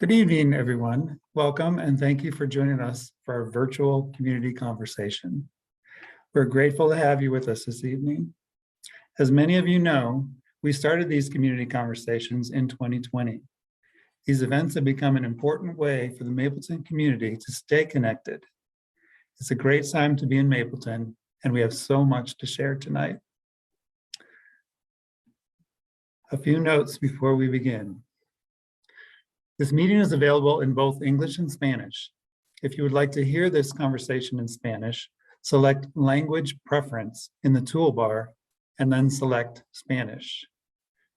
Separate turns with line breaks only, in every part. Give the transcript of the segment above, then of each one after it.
Good evening, everyone. Welcome and thank you for joining us for our virtual community conversation. We're grateful to have you with us this evening. As many of you know, we started these community conversations in 2020. These events have become an important way for the Mapleton community to stay connected. It's a great time to be in Mapleton, and we have so much to share tonight. A few notes before we begin. This meeting is available in both English and Spanish. If you would like to hear this conversation in Spanish, select Language Preference in the toolbar and then select Spanish.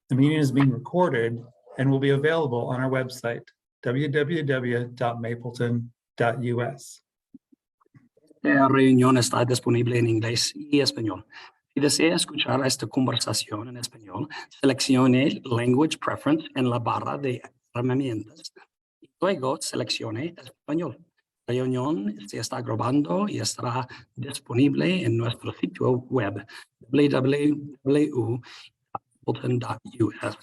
The meeting is being recorded and will be available on our website, www.mapleton.us.
La reunión está disponible en inglés y español. Si desea escuchar esta conversación en español, seleccione Language Preference en la barra de herramientas y luego seleccione español. La reunión se está grabando y estará disponible en nuestro sitio web www.mapleton.us.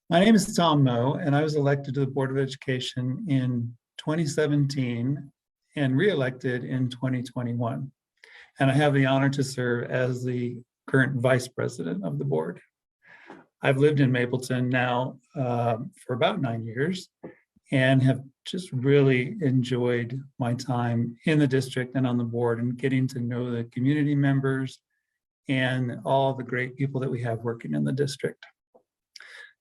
My name is Tom Moe, and I was elected to the Board of Education in 2017 and re-elected in 2021. And I have the honor to serve as the current vice president of the board. I've lived in Mapleton now for about 9 years and have just really enjoyed my time in the district and on the board and getting to know the community members and all the great people that we have working in the district.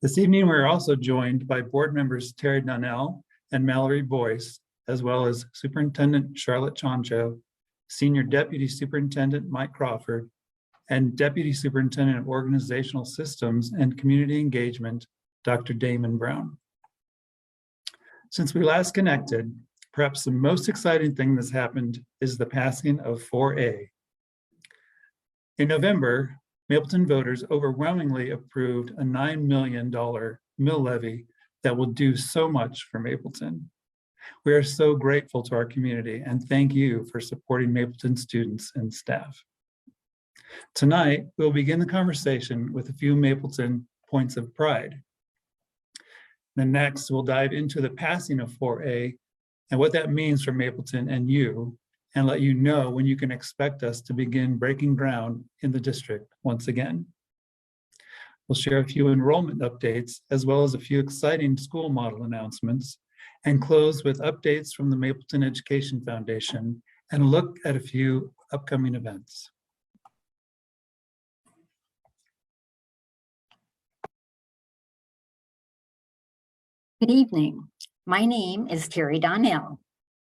This evening, we're also joined by board members Terry Donnell and Mallory Boyce, as well as Superintendent Charlotte Choncho, Senior Deputy Superintendent Mike Crawford, and Deputy Superintendent of Organizational Systems and Community Engagement, Dr. Damon Brown. Since we last connected, perhaps the most exciting thing that's happened is the passing of 4A. In November, Mapleton voters overwhelmingly approved a $9 million mill levy that will do so much for Mapleton. We are so grateful to our community and thank you for supporting Mapleton students and staff. Tonight, we'll begin the conversation with a few Mapleton points of pride. Then next, we'll dive into the passing of 4A and what that means for Mapleton and you, and let you know when you can expect us to begin breaking ground in the district once again. We'll share a few enrollment updates, as well as a few exciting school model announcements, and close with updates from the Mapleton Education Foundation and a look at a few upcoming events.
Good evening. My name is Terry Donnell.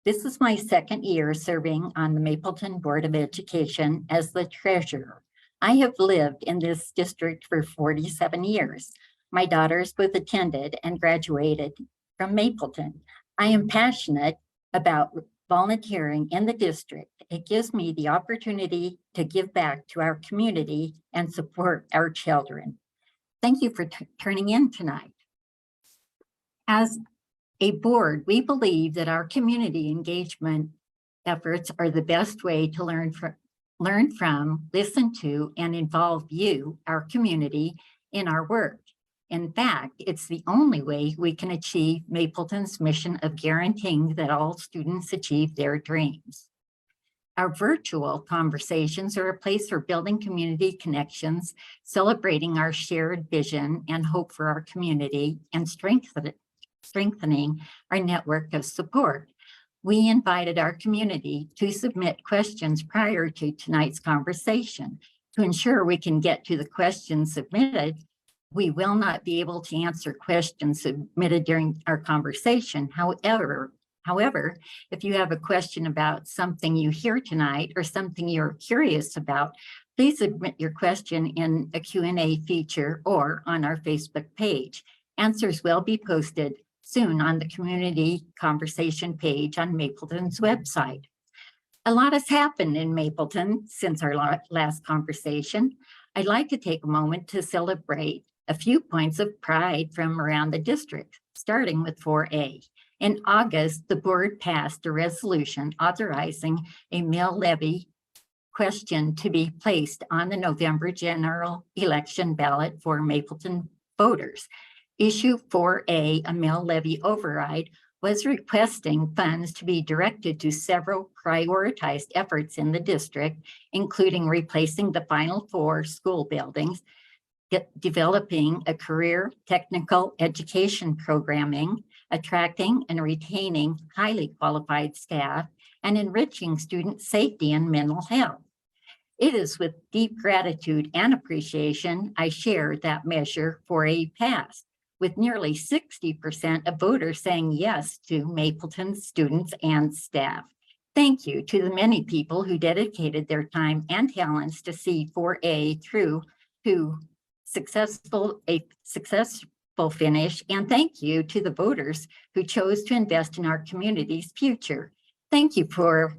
This is my second year serving on the Mapleton Board of Education as the treasurer. I have lived in this district for 47 years. My daughters both attended and graduated from Mapleton. I am passionate about volunteering in the district. It gives me the opportunity to give back to our community and support our children. Thank you for turning in tonight. As a board, we believe that our community engagement efforts are the best way to learn from, listen to, and involve you, our community, in our work. In fact, it's the only way we can achieve Mapleton's mission of guaranteeing that all students achieve their dreams. Our virtual conversations are a place for building community connections, celebrating our shared vision and hope for our community, and strengthening our network of support. We invited our community to submit questions prior to tonight's conversation. To ensure we can get to the questions submitted, we will not be able to answer questions submitted during our conversation. However, if you have a question about something you hear tonight or something you're curious about, please submit your question in a Q&A feature or on our Facebook page. Answers will be posted soon on the community conversation page on Mapleton's website. A lot has happened in Mapleton since our last conversation. I'd like to take a moment to celebrate a few points of pride from around the district, starting with 4A. In August, the board passed a resolution authorizing a mill levy question to be placed on the November general election ballot for Mapleton voters. Issue 4A, a Mill Levy Override, was requesting funds to be directed to several prioritized efforts in the district, including replacing the final 4 school buildings, developing a career technical education programming, attracting and retaining highly qualified staff, and enriching student safety and mental health. It is with deep gratitude and appreciation I share that measure 4A passed, with nearly 60% of voters saying yes to Mapleton students and staff. Thank you to the many people who dedicated their time and talents to see 4A through to a successful finish, and thank you to the voters who chose to invest in our community's future. Thank you for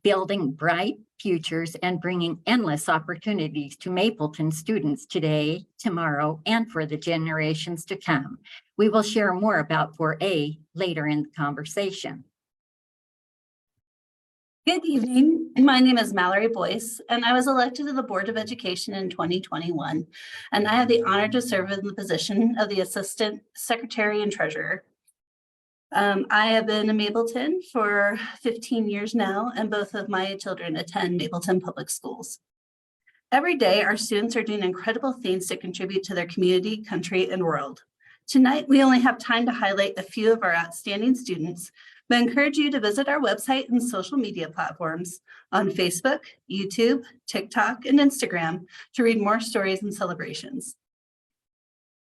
building bright futures and bringing endless opportunities to Mapleton students today, tomorrow, and for the generations to come. We will share more about 4A later in the conversation.
Good evening. My name is Mallory Boyce, and I was elected to the Board of Education in 2021. And I have the honor to serve in the position of the Assistant Secretary and Treasurer. I have been in Mapleton for 15 years now, and both of my children attend Mapleton Public Schools. Every day, our students are doing incredible things to contribute to their community, country, and world. Tonight, we only have time to highlight a few of our outstanding students, but I encourage you to visit our website and social media platforms on Facebook, YouTube, TikTok, and Instagram to read more stories and celebrations.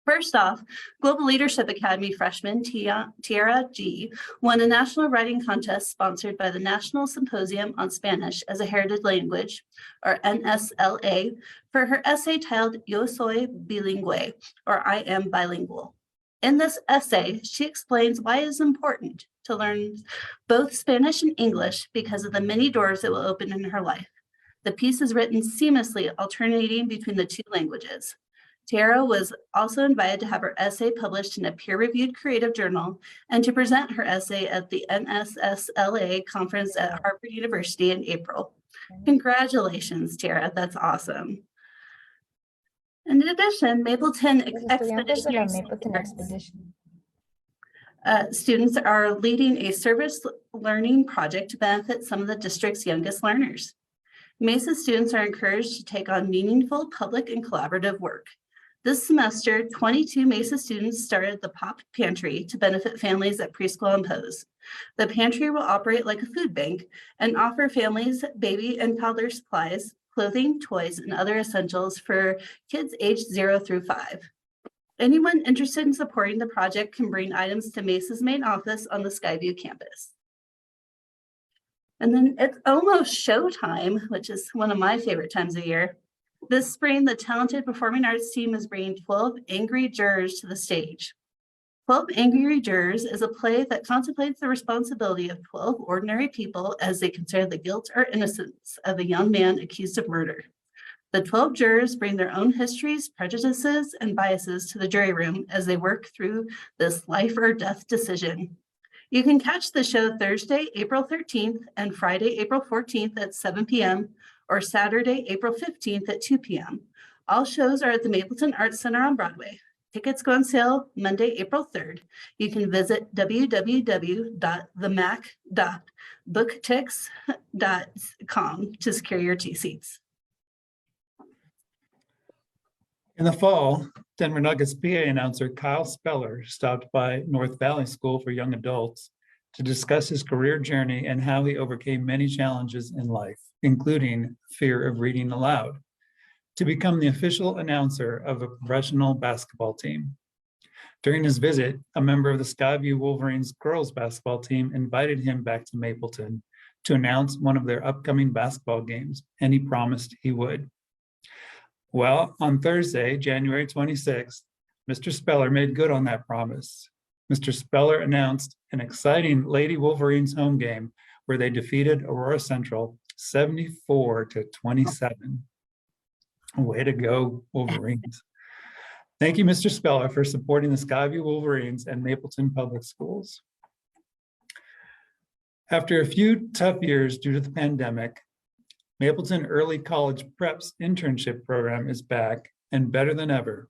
First off, Global Leadership Academy freshman Tiara G won a national writing contest sponsored by the National Symposium on Spanish as a Heritage Language, or NSLA, for her essay titled Yo Soy Bilingüe, or I Am Bilingual. In this essay, she explains why it is important to learn both Spanish and English because of the many doors it will open in her life. The piece is written seamlessly, alternating between the 2 languages. Tara was also invited to have her essay published in a peer-reviewed creative journal and to present her essay at the NSSLA conference at Harvard University in April. Congratulations, Tara, that's awesome. In addition, Mapleton Expeditionary students are leading a service learning project to benefit some of the district's youngest learners. MESA students are encouraged to take on meaningful public and collaborative work. This semester, 22 MESA students started the POP Pantry to benefit families at Preschool and Pose. The pantry will operate like a food bank and offer families baby and toddler supplies, clothing, toys, and other essentials for kids aged 0 through 5. Anyone interested in supporting the project can bring items to MESA's main office on the Skyview campus. And then it's almost showtime, which is one of my favorite times of year. This spring, the talented performing arts team is bringing 12 Angry Jurors to the stage. 12 Angry Jurors is a play that contemplates the responsibility of 12 ordinary people as they consider the guilt or innocence of a young man accused of murder. The 12 jurors bring their own histories, prejudices, and biases to the jury room as they work through this life or death decision. You can catch the show Thursday, April 13th and Friday, April 14th at 7 p.m. or Saturday, April 15th at 2 p.m. All shows are at the Mapleton Arts Center on Broadway. Tickets go on sale Monday, April 3rd. You can visit www.themac.booktix.com to secure your seats.
In the fall, Denver Nuggets PA announcer Kyle Speller stopped by North Valley School for Young Adults to discuss his career journey and how he overcame many challenges in life, including fear of reading aloud, to become the official announcer of a professional basketball team. During his visit, a member of the Skyview Wolverines girls basketball team invited him back to Mapleton to announce one of their upcoming basketball games, and he promised he would. Well, on Thursday, January 26th, Mr. Speller made good on that promise. Mr. Speller announced an exciting Lady Wolverines home game where they defeated Aurora Central 74-27. Way to go, Wolverines. Thank you, Mr. Speller, for supporting the Skyview Wolverines and Mapleton Public Schools. After a few tough years due to the pandemic, Mapleton Early College Prep's internship program is back and better than ever.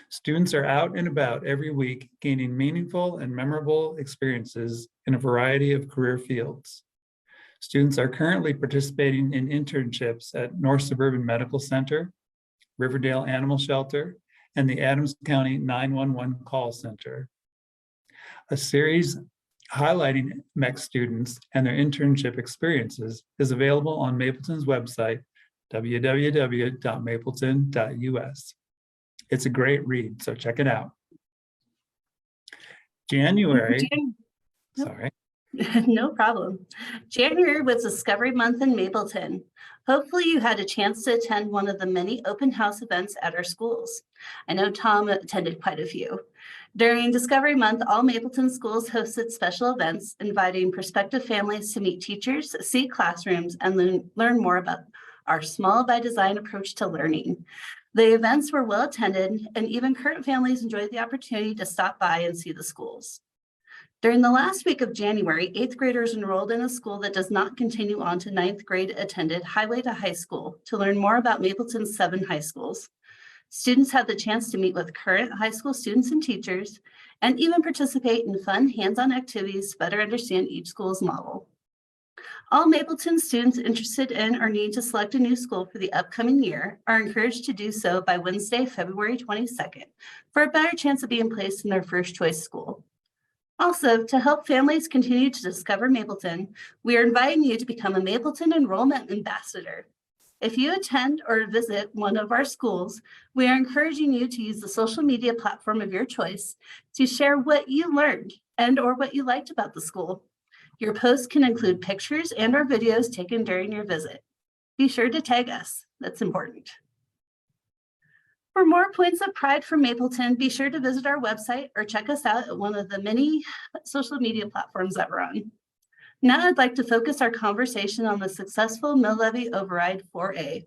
Students are out and about every week, gaining meaningful and memorable experiences in a variety of career fields. Students are currently participating in internships at North Suburban Medical Center, Riverdale Animal Shelter, and the Adams County 911 Call Center. A series highlighting MEC students and their internship experiences is available on Mapleton's website, www.mapleton.us. It's a great read, so check it out. January, sorry.
No problem. January was Discovery Month in Mapleton. Hopefully you had a chance to attend one of the many open house events at our schools. I know Tom attended quite a few. During Discovery Month, all Mapleton schools hosted special events inviting prospective families to meet teachers, see classrooms, and learn more about our small by design approach to learning. The events were well attended, and even current families enjoyed the opportunity to stop by and see the schools. During the last week of January, 8th graders enrolled in a school that does not continue on to 9th grade attended Highway to High School to learn more about Mapleton's 7 high schools. Students had the chance to meet with current high school students and teachers, and even participate in fun hands-on activities to better understand each school's model. All Mapleton students interested in or need to select a new school for the upcoming year are encouraged to do so by Wednesday, February 22nd, for a better chance of being placed in their first choice school. Also, to help families continue to discover Mapleton, we are inviting you to become a Mapleton Enrollment Ambassador. If you attend or visit one of our schools, we are encouraging you to use the social media platform of your choice to share what you learned and or what you liked about the school. Your posts can include pictures and or videos taken during your visit. Be sure to tag us. That's important. For more points of pride from Mapleton, be sure to visit our website or check us out at one of the many social media platforms that we're on. Now I'd like to focus our conversation on the successful Mill Levy Override 4A.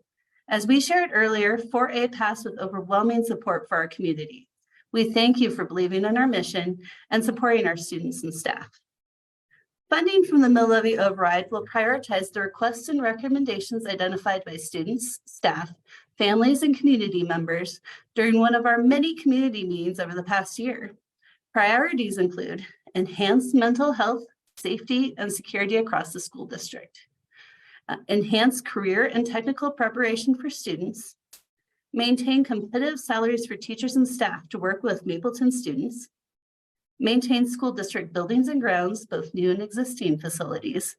As we shared earlier, 4A passed with overwhelming support for our community. We thank you for believing in our mission and supporting our students and staff. Funding from the Mill Levy Override will prioritize the requests and recommendations identified by students, staff, families, and community members during one of our many community meetings over the past year. Priorities include enhanced mental health, safety, and security across the school district, enhanced career and technical preparation for students, maintain competitive salaries for teachers and staff to work with Mapleton students, maintain school district buildings and grounds, both new and existing facilities,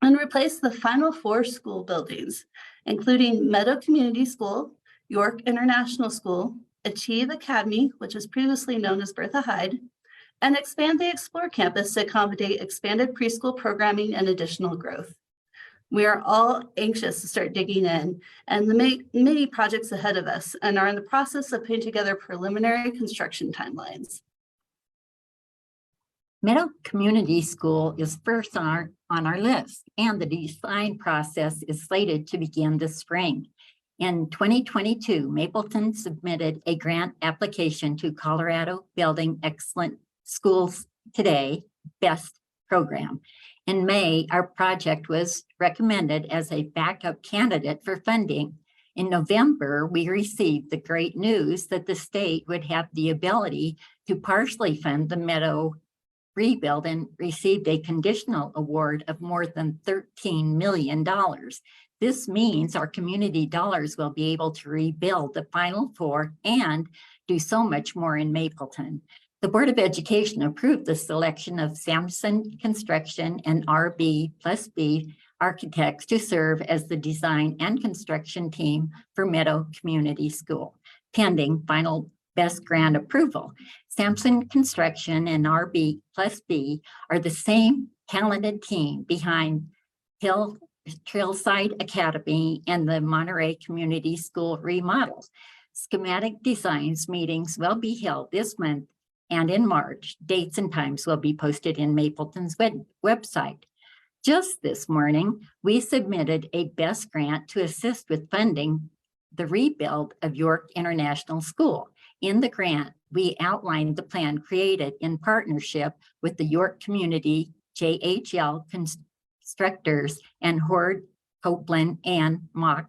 and replace the final 4 school buildings, including Meadow Community School, York International School, Achieve Academy, which was previously known as Bertha Hyde, and expand the Explore campus to accommodate expanded preschool programming and additional growth. We are all anxious to start digging in and the many projects ahead of us and are in the process of putting together preliminary construction timelines.
Meadow Community School is first on our list, and the design process is slated to begin this spring. In 2022, Mapleton submitted a grant application to Colorado Building Excellent Schools Today BEST program. In May, our project was recommended as a backup candidate for funding. In November, we received the great news that the state would have the ability to partially fund the Meadow rebuild and received a conditional award of more than $13 million. This means our community dollars will be able to rebuild the final 4 and do so much more in Mapleton. The Board of Education approved the selection of Sampson Construction and RB+B architects to serve as the design and construction team for Meadow Community School, pending final BEST grant approval. Sampson Construction and RB+B are the same talented team behind Trailside Academy and the Monterey Community School remodels. Schematic designs meetings will be held this month and in March. Dates and times will be posted in Mapleton's website. Just this morning, we submitted a BEST grant to assist with funding the rebuild of York International School. In the grant, we outlined the plan created in partnership with the York Community, JHL Constructors, and Horde, Copeland, and Mock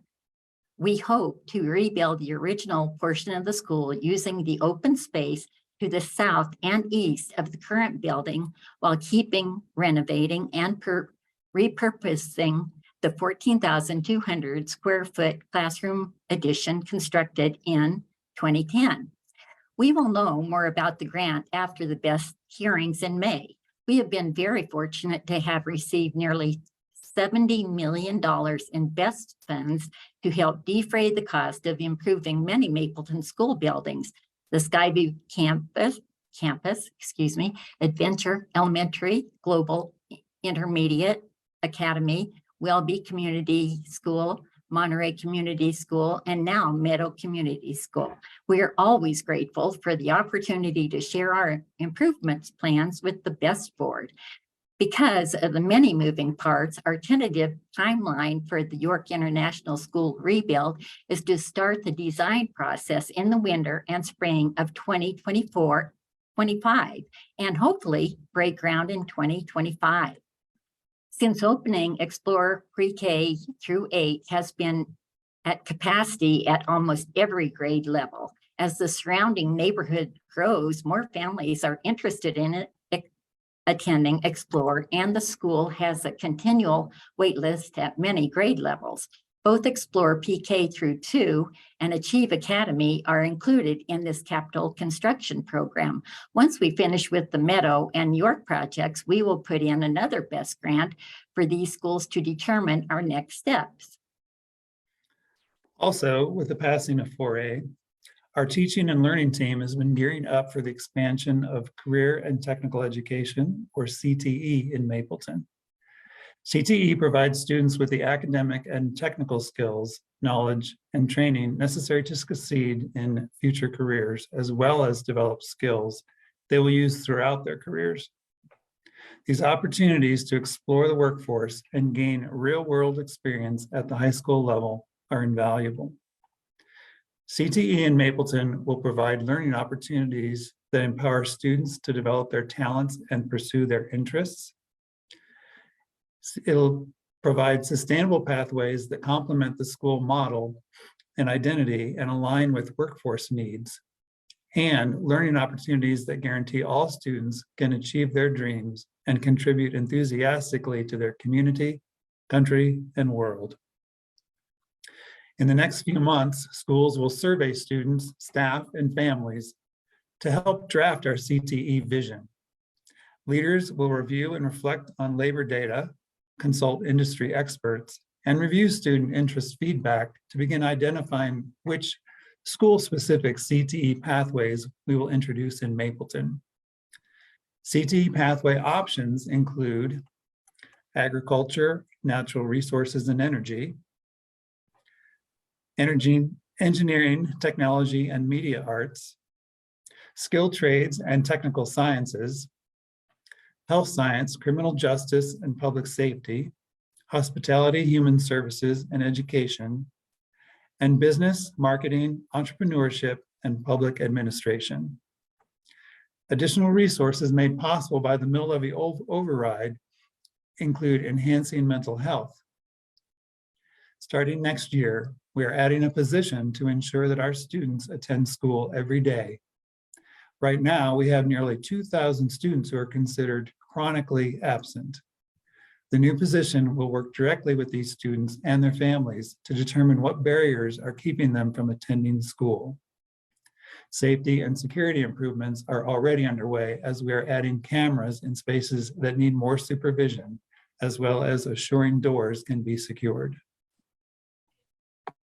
We hope to rebuild the original portion of the school using the open space to the south and east of the current building while keeping, renovating, and repurposing the 14,200 square foot classroom addition constructed in 2010. We will know more about the grant after the best hearings in May. We have been very fortunate to have received nearly $70 million in BEST funds to help defray the cost of improving many Mapleton school buildings, the Skyview campus, Adventure Elementary, Global Intermediate Academy, Welby Community School, Monterey Community School, and now Meadow Community School. We are always grateful for the opportunity to share our improvements plans with the BEST board. Because of the many moving parts, our tentative timeline for the York International School rebuild is to start the design process in the winter and spring of 2024-25, and hopefully break ground in 2025. Since opening, Explore Pre-K through 8 has been at capacity at almost every grade level. As the surrounding neighborhood grows, more families are interested in it, attending Explore, and the school has a continual wait list at many grade levels. Both Explore PK through 2 and Achieve Academy are included in this capital construction program. Once we finish with the Meadow and York projects, we will put in another BEST grant for these schools to determine our next steps.
Also, with the passing of 4A, our teaching and learning team has been gearing up for the expansion of career and technical education, or CTE, in Mapleton. CTE provides students with the academic and technical skills, knowledge, and training necessary to succeed in future careers, as well as develop skills they will use throughout their careers. These opportunities to explore the workforce and gain real-world experience at the high school level are invaluable. CTE in Mapleton will provide learning opportunities that empower students to develop their talents and pursue their interests. It'll provide sustainable pathways that complement the school model and identity and align with workforce needs, and learning opportunities that guarantee all students can achieve their dreams and contribute enthusiastically to their community, country, and world. In the next few months, schools will survey students, staff, and families to help draft our CTE vision. Leaders will review and reflect on labor data, consult industry experts, and review student interest feedback to begin identifying which school-specific CTE pathways we will introduce in Mapleton. CTE pathway options include agriculture, natural resources and energy, engineering, technology, and media arts, skilled trades and technical sciences, health science, criminal justice and public safety, hospitality, human services, and education, and business, marketing, entrepreneurship, and public administration. Additional resources made possible by the Mill Levy Override include enhancing mental health. Starting next year, we are adding a position to ensure that our students attend school every day. Right now, we have nearly 2,000 students who are considered chronically absent. The new position will work directly with these students and their families to determine what barriers are keeping them from attending school. Safety and security improvements are already underway as we are adding cameras in spaces that need more supervision, as well as assuring doors can be secured.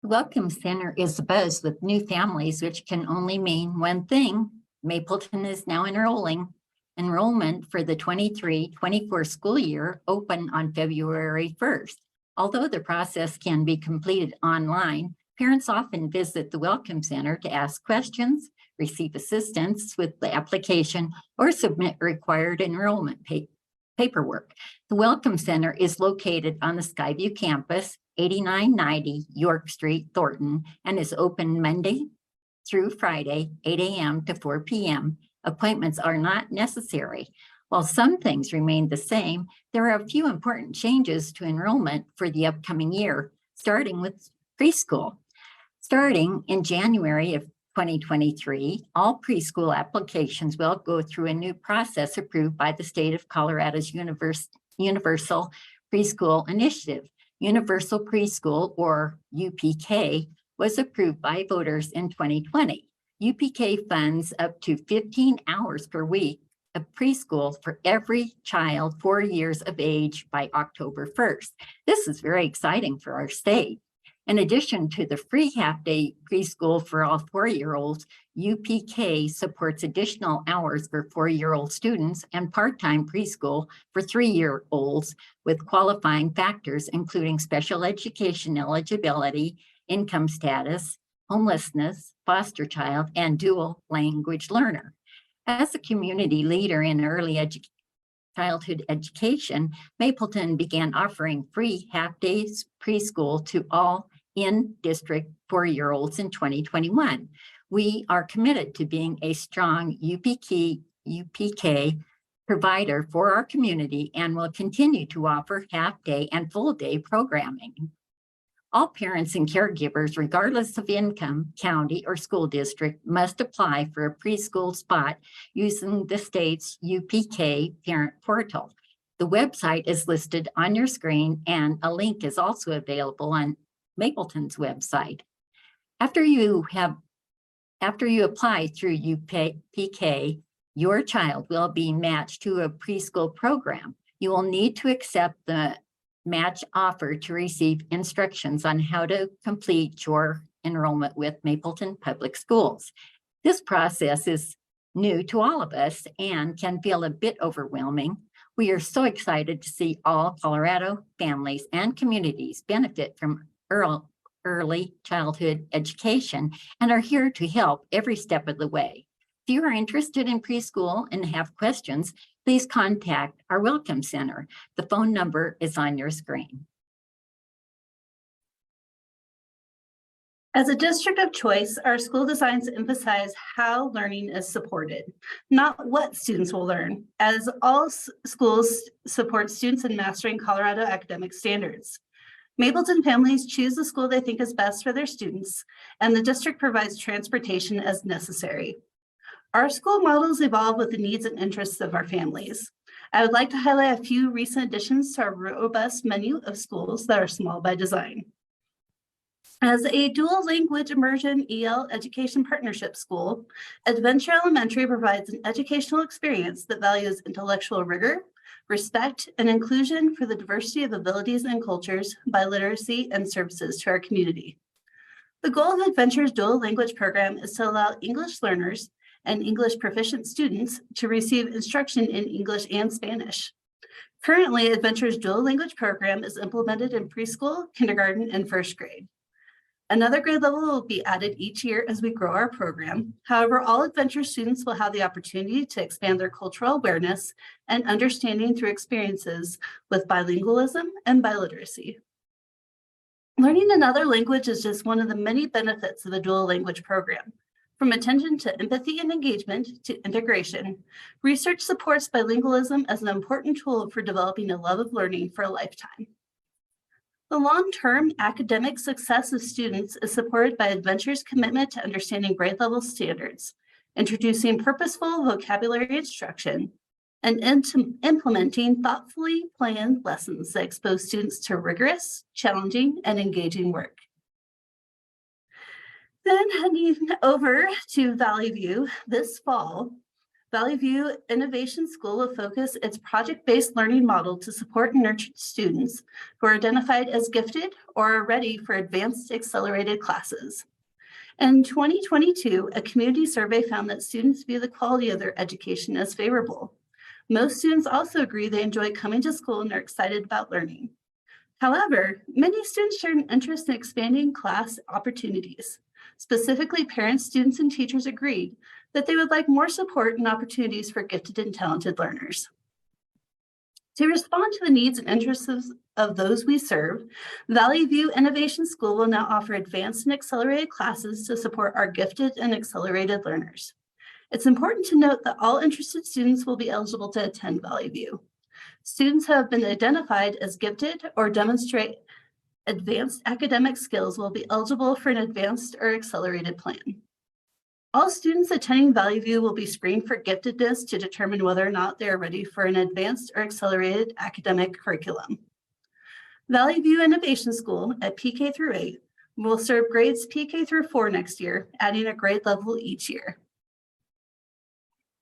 The Welcome Center is buzzed with new families, which can only mean one thing: Mapleton is now enrolling. Enrollment for the 23-24 school year opened on February 1st. Although the process can be completed online, parents often visit the Welcome Center to ask questions, receive assistance with the application, or submit required enrollment paperwork. The Welcome Center is located on the Skyview campus, 8990 York Street, Thornton, and is open Monday through Friday, 8 a.m. to 4 p.m. Appointments are not necessary. While some things remain the same, there are a few important changes to enrollment for the upcoming year, starting with preschool. Starting in January of 2023, all preschool applications will go through a new process approved by the state of Colorado's Universal Preschool Initiative. Universal Preschool, or UPK, was approved by voters in 2020. UPK funds up to 15 hours per week of preschool for every child 4 years of age by October 1st. This is very exciting for our state. In addition to the free half-day preschool for all 4-year-olds, UPK supports additional hours for 4-year-old students and part-time preschool for 3-year-olds with qualifying factors, including special education eligibility, income status, homelessness, foster child, and dual language learner. As a community leader in early childhood education, Mapleton began offering free half-day preschool to all in-district 4-year-olds in 2021. We are committed to being a strong UPK provider for our community and will continue to offer half-day and full-day programming. All parents and caregivers, regardless of income, county, or school district, must apply for a preschool spot using the state's UPK parent portal. The website is listed on your screen, and a link is also available on Mapleton's website. After you apply through UPK, your child will be matched to a preschool program. You will need to accept the match offer to receive instructions on how to complete your enrollment with Mapleton Public Schools. This process is new to all of us and can feel a bit overwhelming. We are so excited to see all Colorado families and communities benefit from early childhood education and are here to help every step of the way. If you are interested in preschool and have questions, please contact our Welcome Center. The phone number is on your screen.
As a district of choice, our school designs emphasize how learning is supported, not what students will learn, as all schools support students in mastering Colorado academic standards. Mapleton families choose the school they think is best for their students, and the district provides transportation as necessary. Our school models evolve with the needs and interests of our families. I would like to highlight a few recent additions to our robust menu of schools that are small by design. As a dual language immersion EL education partnership school, Adventure Elementary provides an educational experience that values intellectual rigor, respect, and inclusion for the diversity of abilities and cultures, biliteracy, and services to our community. The goal of Adventure's dual language program is to allow English learners and English proficient students to receive instruction in English and Spanish. Currently, Adventure's dual language program is implemented in preschool, kindergarten, and first grade. Another grade level will be added each year as we grow our program. However, all Adventure students will have the opportunity to expand their cultural awareness and understanding through experiences with bilingualism and biliteracy. Learning another language is just one of the many benefits of the dual language program. From attention to empathy and engagement to integration, research supports bilingualism as an important tool for developing a love of learning for a lifetime. The long-term academic success of students is supported by Adventure's commitment to understanding grade level standards, introducing purposeful vocabulary instruction, and implementing thoughtfully planned lessons that expose students to rigorous, challenging, and engaging work. Then heading over to Valley View this fall, Valley View Innovation School will focus its project-based learning model to support and nurture students who are identified as gifted or are ready for advanced accelerated classes. In 2022, a community survey found that students view the quality of their education as favorable. Most students also agree they enjoy coming to school and are excited about learning. However, many students share an interest in expanding class opportunities. Specifically, parents, students, and teachers agreed that they would like more support and opportunities for gifted and talented learners. To respond to the needs and interests of those we serve, Valley View Innovation School will now offer advanced and accelerated classes to support our gifted and accelerated learners. It's important to note that all interested students will be eligible to attend Valley View. Students who have been identified as gifted or demonstrate advanced academic skills will be eligible for an advanced or accelerated plan. All students attending Valley View will be screened for giftedness to determine whether or not they are ready for an advanced or accelerated academic curriculum. Valley View Innovation School at PK through 8 will serve grades PK through 4 next year, adding a grade level each year.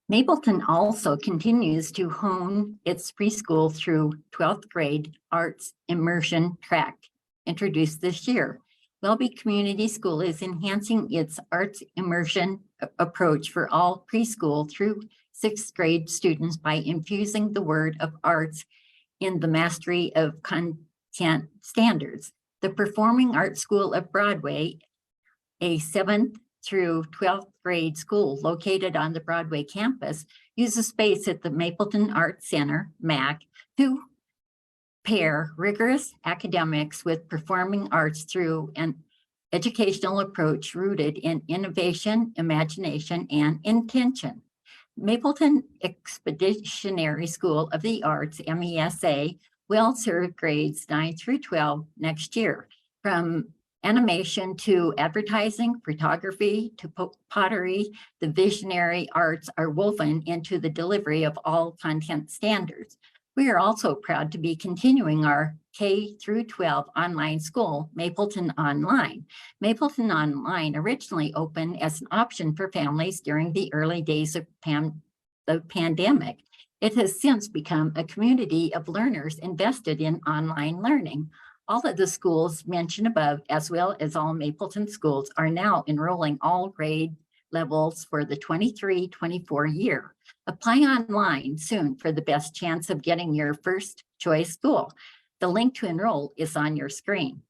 Mapleton also continues to hone its preschool through 12th grade arts immersion track introduced this year. Welby Community School is enhancing its arts immersion approach for all preschool through 6th grade students by infusing the word of arts in the mastery of content standards. The Performing Arts School of Broadway, a 7th through 12th grade school located on the Broadway campus, uses space at the Mapleton Arts Center, MAC, to pair rigorous academics with performing arts through an educational approach rooted in innovation, imagination, and intention. Mapleton Expeditionary School of the Arts, MESA, will serve grades 9 through 12 next year. From animation to advertising, photography to pottery, the visionary arts are woven into the delivery of all content standards. We are also proud to be continuing our K through 12 online school, Mapleton Online. Mapleton Online originally opened as an option for families during the early days of the pandemic. It has since become a community of learners invested in online learning. All of the schools mentioned above, as well as all Mapleton schools, are now enrolling all grade levels for the 23-24 year. Apply online soon for the best chance of getting your first choice school. The link to enroll is on your screen.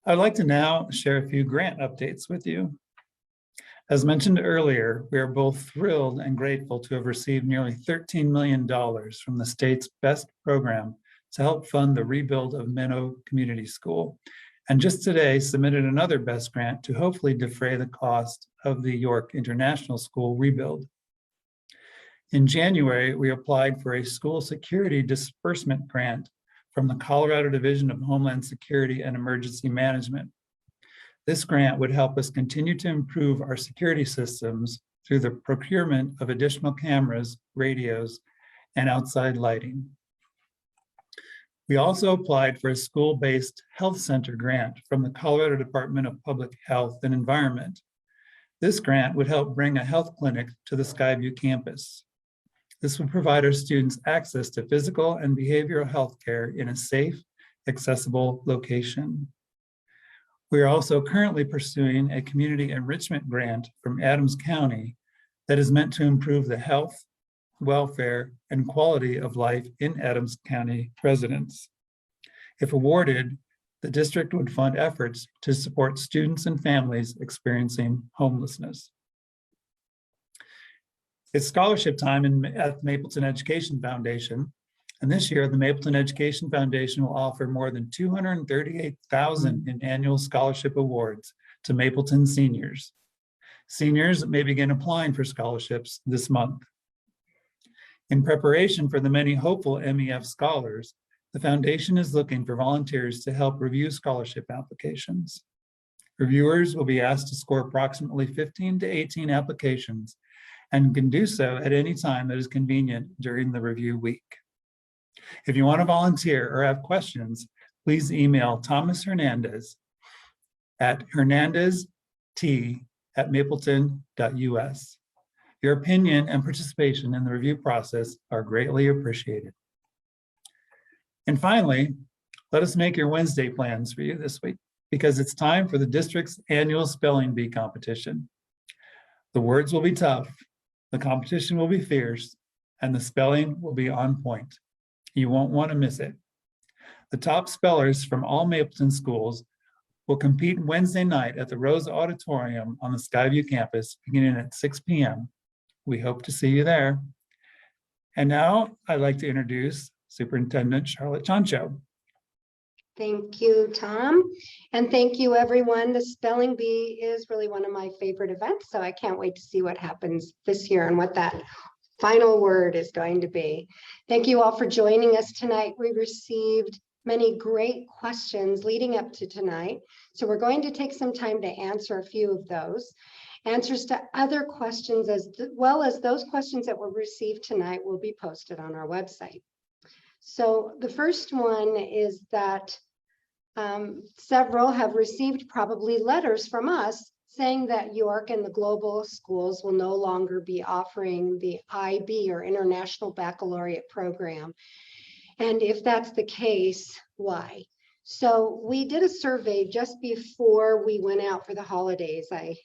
I'd like to now share a few grant updates with you. As mentioned earlier, we are both thrilled and grateful to have received nearly $13 million from the state's BEST program to help fund the rebuild of Meadow Community School. And just today submitted another BEST grant to hopefully defray the cost of the York International School rebuild. In January, we applied for a school security disbursement grant from the Colorado Division of Homeland Security and Emergency Management. This grant would help us continue to improve our security systems through the procurement of additional cameras, radios, and outside lighting. We also applied for a school-based health center grant from the Colorado Department of Public Health and Environment. This grant would help bring a health clinic to the Skyview campus. This would provide our students access to physical and behavioral health care in a safe, accessible location. We are also currently pursuing a community enrichment grant from Adams County that is meant to improve the health, welfare, and quality of life in Adams County residents. If awarded, the district would fund efforts to support students and families experiencing homelessness. It's scholarship time at Mapleton Education Foundation, and this year the Mapleton Education Foundation will offer more than $238,000 in annual scholarship awards to Mapleton seniors. Seniors may begin applying for scholarships this month. In preparation for the many hopeful MEF scholars, the foundation is looking for volunteers to help review scholarship applications. Reviewers will be asked to score approximately 15 to 18 applications and can do so at any time that is convenient during the review week. If you want to volunteer or have questions, please email Thomas Hernandez at hernandezt@mapleton.us. Your opinion and participation in the review process are greatly appreciated. And finally, let us make your Wednesday plans for you this week, because it's time for the district's annual spelling bee competition. The words will be tough, the competition will be fierce, and the spelling will be on point. You won't want to miss it. The top spellers from all Mapleton schools will compete Wednesday night at the Rose Auditorium on the Skyview campus beginning at 6 p.m. We hope to see you there. And now I'd like to introduce Superintendent Charlotte Chancho.
Thank you, Tom. And thank you, everyone. The Spelling Bee is really one of my favorite events, so I can't wait to see what happens this year and what that final word is going to be. Thank you all for joining us tonight. We received many great questions leading up to tonight. So we're going to take some time to answer a few of those. Answers to other questions as well as those questions that were received tonight will be posted on our website. So the first one is that several have received probably letters from us saying that York and the global schools will no longer be offering the IB or International Baccalaureate program. And if that's the case, why? So we did a survey just before we went out for the holidays. I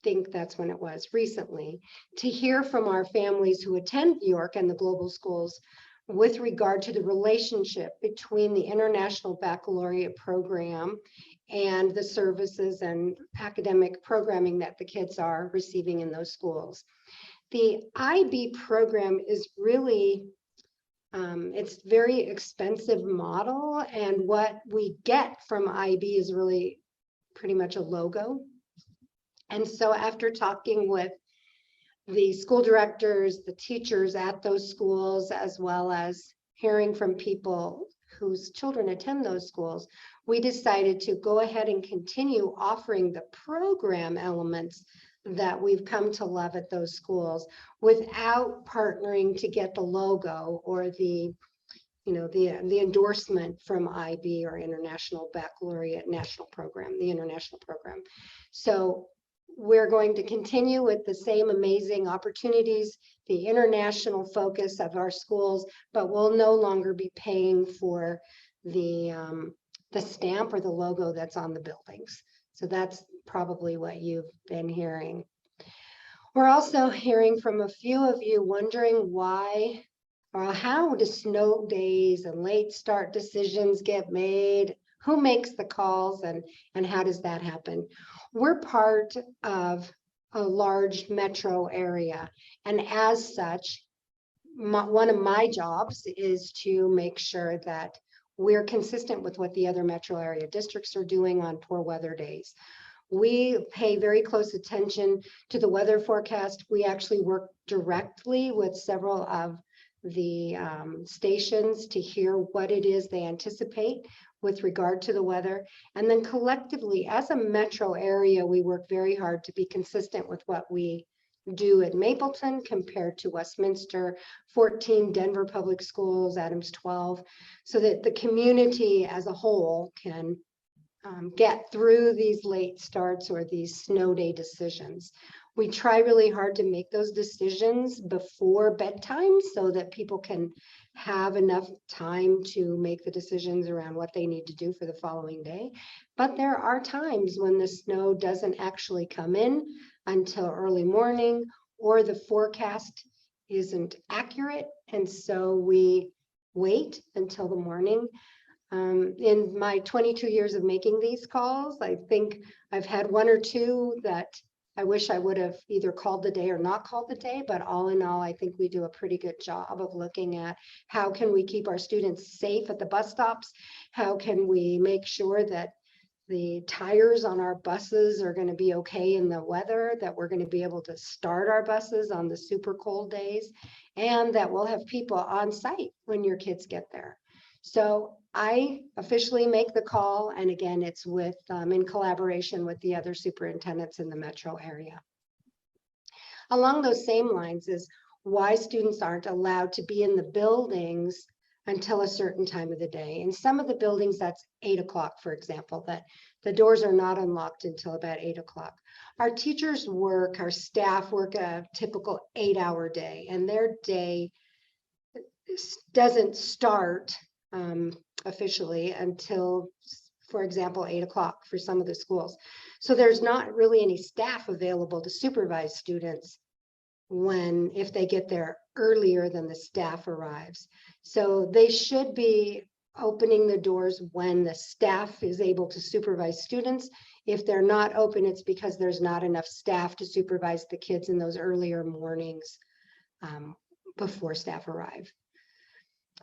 think that's when it was recently, to hear from our families who attend York and the global schools with regard to the relationship between the International Baccalaureate program and the services and academic programming that the kids are receiving in those schools. The IB program is really, it's very expensive model, and what we get from IB is really pretty much a logo. And so after talking with the school directors, the teachers at those schools, as well as hearing from people whose children attend those schools, we decided to go ahead and continue offering the program elements that we've come to love at those schools without partnering to get the logo or the endorsement from IB or International Baccalaureate National Program, the international program. So we're going to continue with the same amazing opportunities, the international focus of our schools, but we'll no longer be paying for the stamp or the logo that's on the buildings. So that's probably what you've been hearing. We're also hearing from a few of you wondering why or how do snow days and late start decisions get made? Who makes the calls and how does that happen? We're part of a large metro area, and as such, one of my jobs is to make sure that we're consistent with what the other metro area districts are doing on poor weather days. We pay very close attention to the weather forecast. We actually work directly with several of the stations to hear what it is they anticipate with regard to the weather. And then collectively, as a metro area, we work very hard to be consistent with what we do at Mapleton compared to Westminster, 14 Denver Public Schools, Adams 12, so that the community as a whole can get through these late starts or these snow day decisions. We try really hard to make those decisions before bedtime so that people can have enough time to make the decisions around what they need to do for the following day. But there are times when the snow doesn't actually come in until early morning, or the forecast isn't accurate. And so we wait until the morning. In my 22 years of making these calls, I think I've had one or two that I wish I would have either called the day or not called the day, but all in all, I think we do a pretty good job of looking at how can we keep our students safe at the bus stops? How can we make sure that the tires on our buses are going to be okay in the weather, that we're going to be able to start our buses on the super cold days, and that we'll have people on site when your kids get there. So I officially make the call, and again, it's with in collaboration with the other superintendents in the metro area. Along those same lines is why students aren't allowed to be in the buildings until a certain time of the day. In some of the buildings, that's 8 o'clock, for example, that the doors are not unlocked until about 8 o'clock. Our teachers work, our staff work a typical 8-hour day, and their day doesn't start officially until, for example, 8 o'clock for some of the schools. So there's not really any staff available to supervise students if they get there earlier than the staff arrives. So they should be opening the doors when the staff is able to supervise students. If they're not open, it's because there's not enough staff to supervise the kids in those earlier mornings before staff arrive.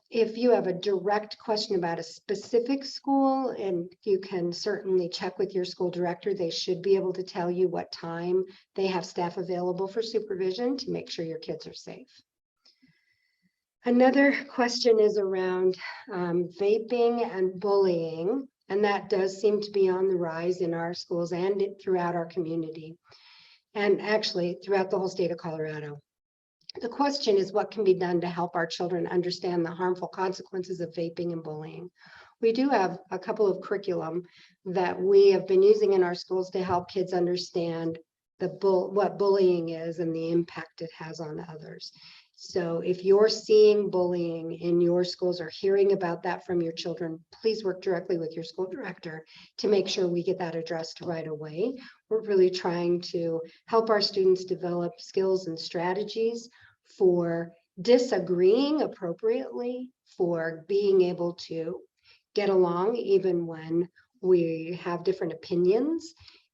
If you have a direct question about a specific school, and you can certainly check with your school director, they should be able to tell you what time they have staff available for supervision to make sure your kids are safe. Another question is around vaping and bullying, and that does seem to be on the rise in our schools and throughout our community, and actually throughout the whole state of Colorado. The question is, what can be done to help our children understand the harmful consequences of vaping and bullying? We do have a couple of curriculum that we have been using in our schools to help kids understand what bullying is and the impact it has on others. So if you're seeing bullying in your schools or hearing about that from your children, please work directly with your school director to make sure we get that addressed right away. We're really trying to help our students develop skills and strategies for disagreeing appropriately, for being able to get along even when we have different opinions.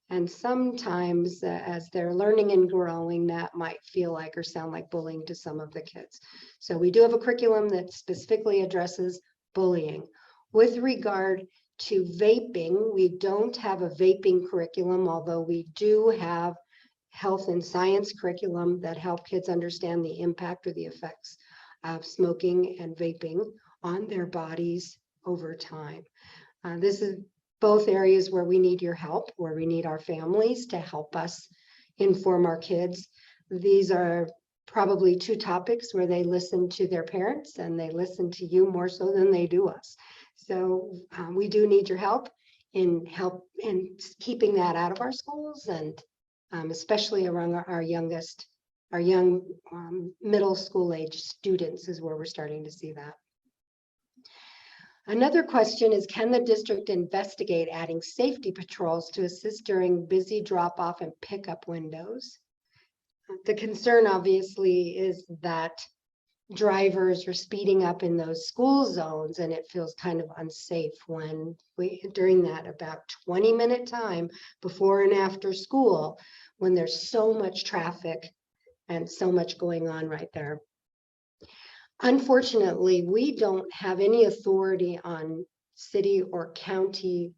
And sometimes as they're learning and growing, that might feel like or sound like bullying to some of the kids. So we do have a curriculum that specifically addresses bullying. With regard to vaping, we don't have a vaping curriculum, although we do have health and science curriculum that help kids understand the impact or the effects of smoking and vaping on their bodies over time. This is both areas where we need your help, where we need our families to help us inform our kids. These are probably two topics where they listen to their parents and they listen to you more so than they do us. So we do need your help in keeping that out of our schools, and especially around our young middle school age students is where we're starting to see that. Another question is, can the district investigate adding safety patrols to assist during busy drop-off and pickup windows? The concern obviously is that drivers are speeding up in those school zones, and it feels kind of unsafe when during that about 20-minute time before and after school, when there's so much traffic and so much going on right there. Unfortunately, we don't have any authority on city or county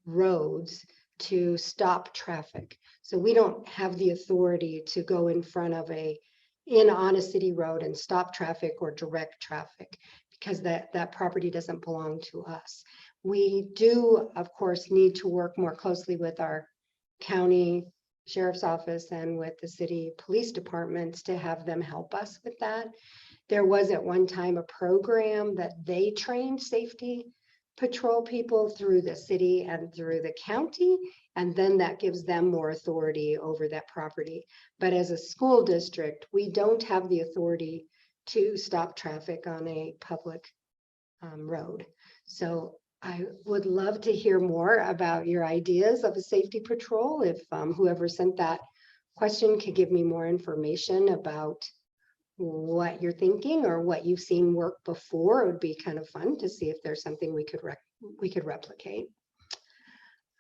roads to stop traffic. So we don't have the authority to go in front of on a city road and stop traffic or direct traffic, because that property doesn't belong to us. We do, of course, need to work more closely with our county sheriff's office and with the city police departments to have them help us with that. There was at one time a program that they trained safety patrol people through the city and through the county, and then that gives them more authority over that property. But as a school district, we don't have the authority to stop traffic on a public road. So I would love to hear more about your ideas of a safety patrol. If whoever sent that question could give me more information about what you're thinking or what you've seen work before, it would be kind of fun to see if there's something we could replicate.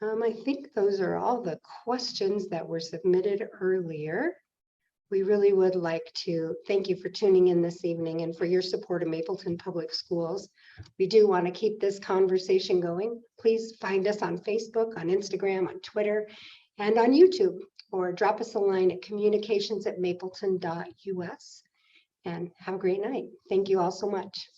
I think those are all the questions that were submitted earlier. We really would like to thank you for tuning in this evening and for your support of Mapleton Public Schools. We do want to keep this conversation going. Please find us on Facebook, on Instagram, on Twitter, and on YouTube, or drop us a line at communications@mapleton.us. And have a great night. Thank you all so much.